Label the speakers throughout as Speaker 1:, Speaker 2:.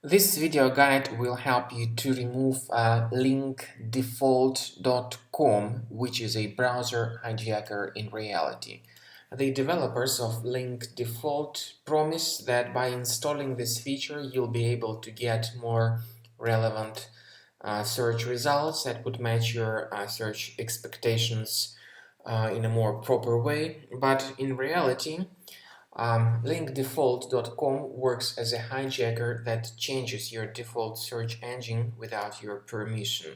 Speaker 1: This video guide will help you to remove linkdefault.com, which is a browser hijacker in reality. The developers of Link Default promise that by installing this feature you'll be able to get more relevant search results that would match your search expectations in a more proper way. But in reality, linkdefault.com works as a hijacker that changes your default search engine without your permission.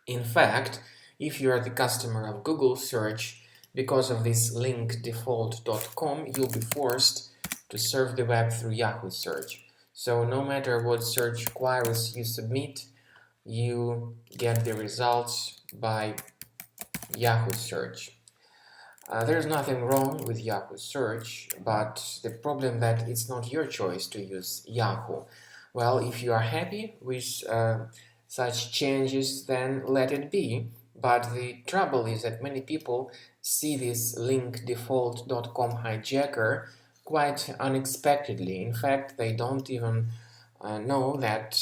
Speaker 1: In fact, if you are the customer of Google search, because of this linkdefault.com, you'll be forced to surf the web through Yahoo search. So no matter what search queries you submit, you get the results by Yahoo search. There's nothing wrong with Yahoo search, but the problem that it's not your choice to use Yahoo. Well, if you are happy with such changes, then let it be. But the trouble is that many people see this linkdefault.com hijacker quite unexpectedly. In fact, they don't even know that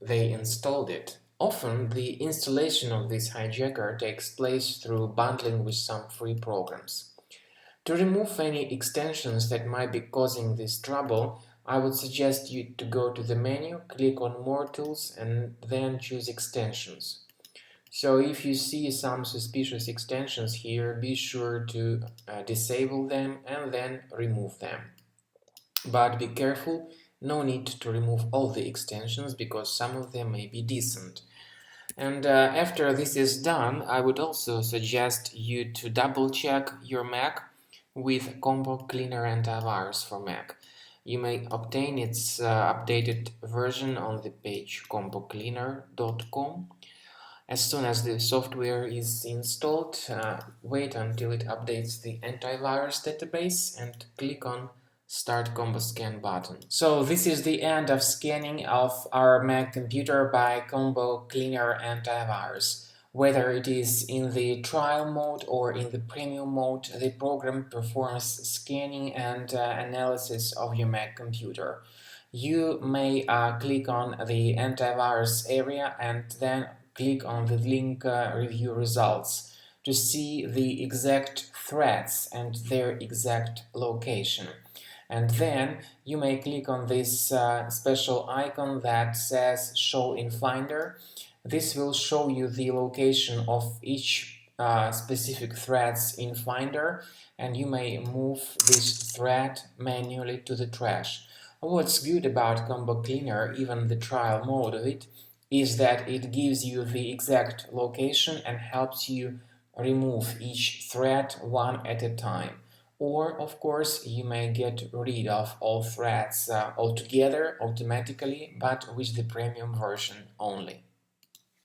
Speaker 1: they installed it. Often, the installation of this hijacker takes place through bundling with some free programs. To remove any extensions that might be causing this trouble, I would suggest you to go to the menu, click on More Tools, and then choose Extensions. So if you see some suspicious extensions here, be sure to disable them and then remove them. But be careful, no need to remove all the extensions because some of them may be decent. And after this is done, I would also suggest you to double check your Mac with Combo Cleaner Antivirus for Mac. You may obtain its updated version on the page combocleaner.com. As soon as the software is installed, wait until it updates the antivirus database and click on Start Combo Scan button. So this is the end of scanning of our Mac computer by Combo Cleaner Antivirus. Whether it is in the trial mode or in the premium mode, the program performs scanning and analysis of your Mac computer. You may click on the antivirus area and then click on the link Review Results to see the exact threats and their exact location. And then you may click on this special icon that says Show in Finder. This will show you the location of each specific threads in Finder, and you may move this thread manually to the trash. What's good about Combo Cleaner, even the trial mode of it, is that it gives you the exact location and helps you remove each thread one at a time. Or, of course, you may get rid of all threads altogether automatically, but with the premium version only.